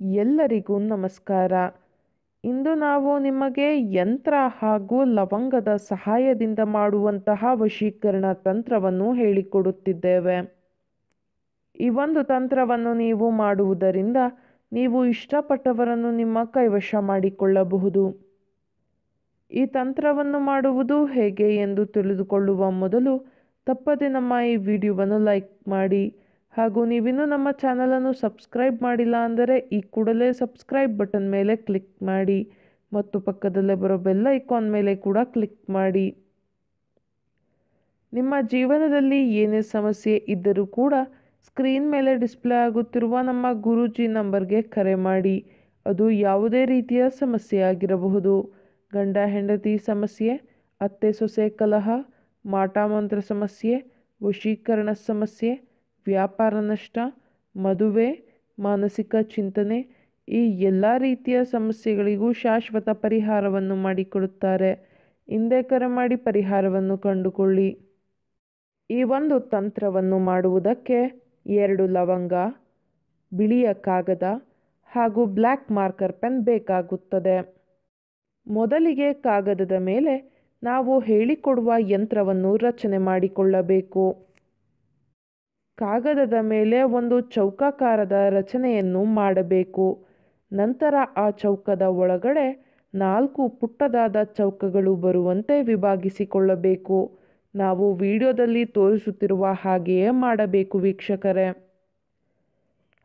ಎಲ್ಲರಿಗೂ ನಮಸ್ಕಾರ. ಇಂದು ನಾವು ನಿಮಗೆ ಯಂತ್ರ ಹಾಗೂ ಲವಂಗದ ಸಹಾಯದಿಂದ ಮಾಡುವಂತಹ ವಶೀಕರಣ ತಂತ್ರವನ್ನು ಹೇಳಿಕೊಡುತ್ತಿದ್ದೇವೆ. ಈ ಒಂದು ತಂತ್ರವನ್ನು ನೀವು ಮಾಡುವುದರಿಂದ ನೀವು ಇಷ್ಟಪಟ್ಟವರನ್ನು ನಿಮ್ಮ ಕೈವಶ ಮಾಡಿಕೊಳ್ಳಬಹುದು. ಈ ತಂತ್ರವನ್ನು ಮಾಡುವುದು ಹೇಗೆ ಎಂದು ತಿಳಿದುಕೊಳ್ಳುವ ಮೊದಲು ತಪ್ಪದೆ ನಮ್ಮ ಈ ವಿಡಿಯೋವನ್ನು ಲೈಕ್ ಮಾಡಿ ಹಾಗೂ ನೀವಿನ್ನೂ ನಮ್ಮ ಚಾನಲನ್ನು ಸಬ್ಸ್ಕ್ರೈಬ್ ಮಾಡಿಲ್ಲ ಅಂದರೆ ಈ ಕೂಡಲೇ ಸಬ್ಸ್ಕ್ರೈಬ್ ಬಟನ್ ಮೇಲೆ ಕ್ಲಿಕ್ ಮಾಡಿ ಮತ್ತು ಪಕ್ಕದಲ್ಲೇ ಬರೋ ಬೆಲ್ ಐಕಾನ್ ಮೇಲೆ ಕೂಡ ಕ್ಲಿಕ್ ಮಾಡಿ. ನಿಮ್ಮ ಜೀವನದಲ್ಲಿ ಏನೇ ಸಮಸ್ಯೆ ಇದ್ದರೂ ಕೂಡ ಸ್ಕ್ರೀನ್ ಮೇಲೆ ಡಿಸ್ಪ್ಲೇ ಆಗುತ್ತಿರುವ ನಮ್ಮ ಗುರೂಜಿ ನಂಬರ್ಗೆ ಕರೆ ಮಾಡಿ. ಅದು ಯಾವುದೇ ರೀತಿಯ ಸಮಸ್ಯೆ ಆಗಿರಬಹುದು. ಗಂಡ ಹೆಂಡತಿ ಸಮಸ್ಯೆ, ಅತ್ತೆ ಸೊಸೆ ಕಲಹ, ಮಾಟಮಂತ್ರ ಸಮಸ್ಯೆ, ವಶೀಕರಣ ಸಮಸ್ಯೆ, ವ್ಯಾಪಾರ ನಷ್ಟ, ಮದುವೆ, ಮಾನಸಿಕ ಚಿಂತನೆ, ಈ ಎಲ್ಲ ರೀತಿಯ ಸಮಸ್ಯೆಗಳಿಗೂ ಶಾಶ್ವತ ಪರಿಹಾರವನ್ನು ಮಾಡಿಕೊಡುತ್ತಾರೆ. ಹಿಂದೆ ಕರೆ ಮಾಡಿ ಪರಿಹಾರವನ್ನು ಕಂಡುಕೊಳ್ಳಿ. ಈ ಒಂದು ತಂತ್ರವನ್ನು ಮಾಡುವುದಕ್ಕೆ 2 ಲವಂಗ, ಬಿಳಿಯ ಕಾಗದ ಹಾಗೂ ಬ್ಲ್ಯಾಕ್ ಮಾರ್ಕರ್ ಪೆನ್ ಬೇಕಾಗುತ್ತದೆ. ಮೊದಲಿಗೆ ಕಾಗದದ ಮೇಲೆ ನಾವು ಹೇಳಿಕೊಡುವ ಯಂತ್ರವನ್ನು ರಚನೆ ಮಾಡಿಕೊಳ್ಳಬೇಕು. ಕಾಗದದ ಮೇಲೆ ಒಂದು ಚೌಕಾಕಾರದ ರಚನೆಯನ್ನು ಮಾಡಬೇಕು. ನಂತರ ಆ ಚೌಕದ ಒಳಗಡೆ 4 ಪುಟ್ಟದಾದ ಚೌಕಗಳು ಬರುವಂತೆ ವಿಭಾಗಿಸಿಕೊಳ್ಳಬೇಕು. ನಾವು ವಿಡಿಯೋದಲ್ಲಿ ತೋರಿಸುತ್ತಿರುವ ಹಾಗೆಯೇ ಮಾಡಬೇಕು ವೀಕ್ಷಕರೇ.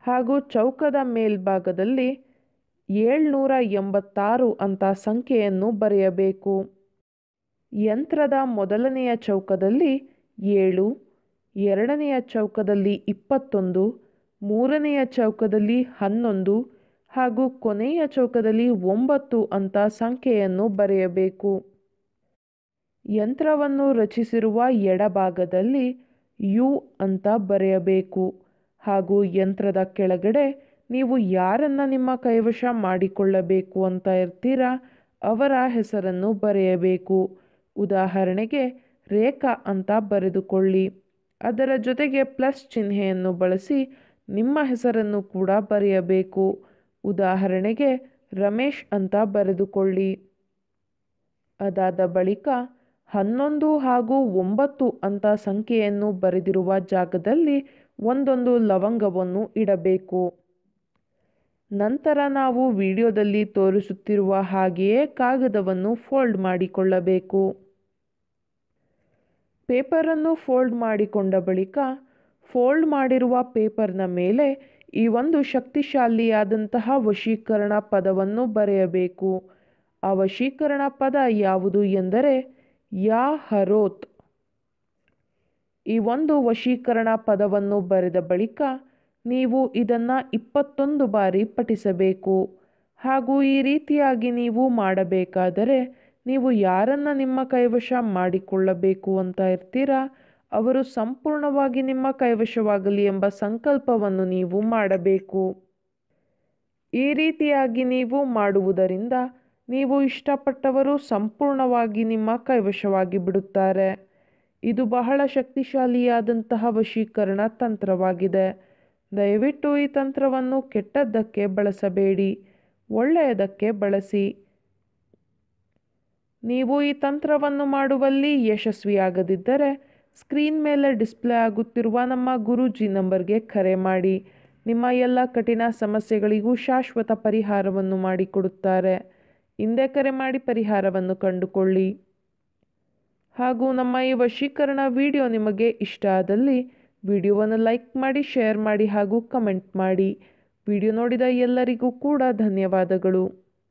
ಹಾಗೂ ಚೌಕದ ಮೇಲ್ಭಾಗದಲ್ಲಿ 786 ಅಂತ ಸಂಖ್ಯೆಯನ್ನು ಬರೆಯಬೇಕು. ಯಂತ್ರದ ಮೊದಲನೆಯ ಚೌಕದಲ್ಲಿ 7, ಎರಡನೆಯ ಚೌಕದಲ್ಲಿ 21, ಮೂರನೆಯ ಚೌಕದಲ್ಲಿ 11 ಹಾಗೂ ಕೊನೆಯ ಚೌಕದಲ್ಲಿ 9 ಅಂತ ಸಂಖ್ಯೆಯನ್ನು ಬರೆಯಬೇಕು. ಯಂತ್ರವನ್ನು ರಚಿಸಿರುವ ಎಡಭಾಗದಲ್ಲಿ ಯು ಅಂತ ಬರೆಯಬೇಕು. ಹಾಗೂ ಯಂತ್ರದ ಕೆಳಗಡೆ ನೀವು ಯಾರನ್ನ ನಿಮ್ಮ ಕೈವಶ ಮಾಡಿಕೊಳ್ಳಬೇಕು ಅಂತ ಇರ್ತೀರಾ ಅವರ ಹೆಸರನ್ನು ಬರೆಯಬೇಕು. ಉದಾಹರಣೆಗೆ ರೇಖಾ ಅಂತ ಬರೆದುಕೊಳ್ಳಿ. ಅದರ ಜೊತೆಗೆ ಪ್ಲಸ್ ಚಿಹ್ನೆಯನ್ನು ಬಳಸಿ ನಿಮ್ಮ ಹೆಸರನ್ನು ಕೂಡ ಬರೆಯಬೇಕು. ಉದಾಹರಣೆಗೆ ರಮೇಶ್ ಅಂತ ಬರೆದುಕೊಳ್ಳಿ. ಅದಾದ ಬಳಿಕ 11 ಹಾಗೂ 9 ಅಂತ ಸಂಖ್ಯೆಯನ್ನು ಬರೆದಿರುವ ಜಾಗದಲ್ಲಿ ಒಂದೊಂದು ಲವಂಗವನ್ನು ಇಡಬೇಕು. ನಂತರ ನಾವು ವಿಡಿಯೋದಲ್ಲಿ ತೋರಿಸುತ್ತಿರುವ ಹಾಗೆಯೇ ಕಾಗದವನ್ನು ಫೋಲ್ಡ್ ಮಾಡಿಕೊಳ್ಳಬೇಕು. ಪೇಪರನ್ನು ಫೋಲ್ಡ್ ಮಾಡಿಕೊಂಡ ಬಳಿಕ ಫೋಲ್ಡ್ ಮಾಡಿರುವ ಪೇಪರ್ನ ಮೇಲೆ ಈ ಒಂದು ಶಕ್ತಿಶಾಲಿಯಾದಂತಹ ವಶೀಕರಣ ಪದವನ್ನು ಬರೆಯಬೇಕು. ಆ ವಶೀಕರಣ ಪದ ಯಾವುದು ಎಂದರೆ ಯಾ ಹರೋತ್. ಈ ಒಂದು ವಶೀಕರಣ ಪದವನ್ನು ಬರೆದ ಬಳಿಕ ನೀವು ಇದನ್ನು 21 ಬಾರಿ ಪಠಿಸಬೇಕು. ಹಾಗೂ ಈ ರೀತಿಯಾಗಿ ನೀವು ಮಾಡಬೇಕಾದರೆ ನೀವು ಯಾರನ್ನ ನಿಮ್ಮ ಕೈವಶ ಮಾಡಿಕೊಳ್ಳಬೇಕು ಅಂತ ಇರ್ತೀರಾ ಅವರು ಸಂಪೂರ್ಣವಾಗಿ ನಿಮ್ಮ ಕೈವಶವಾಗಲಿ ಎಂಬ ಸಂಕಲ್ಪವನ್ನು ನೀವು ಮಾಡಬೇಕು. ಈ ರೀತಿಯಾಗಿ ನೀವು ಮಾಡುವುದರಿಂದ ನೀವು ಇಷ್ಟಪಟ್ಟವರು ಸಂಪೂರ್ಣವಾಗಿ ನಿಮ್ಮ ಕೈವಶವಾಗಿ ಬಿಡುತ್ತಾರೆ. ಇದು ಬಹಳ ಶಕ್ತಿಶಾಲಿಯಾದಂತಹ ವಶೀಕರಣ ತಂತ್ರವಾಗಿದೆ. ದಯವಿಟ್ಟು ಈ ತಂತ್ರವನ್ನು ಕೆಟ್ಟದ್ದಕ್ಕೆ ಬಳಸಬೇಡಿ, ಒಳ್ಳೆಯದಕ್ಕೆ ಬಳಸಿ. ನೀವು ಈ ತಂತ್ರವನ್ನು ಮಾಡುವಲ್ಲಿ ಯಶಸ್ವಿಯಾಗದಿದ್ದರೆ ಸ್ಕ್ರೀನ್ ಮೇಲೆ ಡಿಸ್ಪ್ಲೇ ಆಗುತ್ತಿರುವ ನಮ್ಮ ಗುರೂಜಿ ನಂಬರ್ಗೆ ಕರೆ ಮಾಡಿ. ನಿಮ್ಮ ಎಲ್ಲ ಕಠಿಣ ಸಮಸ್ಯೆಗಳಿಗೂ ಶಾಶ್ವತ ಪರಿಹಾರವನ್ನು ಮಾಡಿಕೊಡುತ್ತಾರೆ. ಹಿಂದೆ ಕರೆ ಮಾಡಿ ಪರಿಹಾರವನ್ನು ಕಂಡುಕೊಳ್ಳಿ. ಹಾಗೂ ನಮ್ಮ ಈ ವಶೀಕರಣ ವಿಡಿಯೋ ನಿಮಗೆ ಇಷ್ಟ ಆದಲ್ಲಿ ವಿಡಿಯೋವನ್ನು ಲೈಕ್ ಮಾಡಿ, ಶೇರ್ ಮಾಡಿ ಹಾಗೂ ಕಮೆಂಟ್ ಮಾಡಿ. ವಿಡಿಯೋ ನೋಡಿದ ಎಲ್ಲರಿಗೂ ಕೂಡ ಧನ್ಯವಾದಗಳು.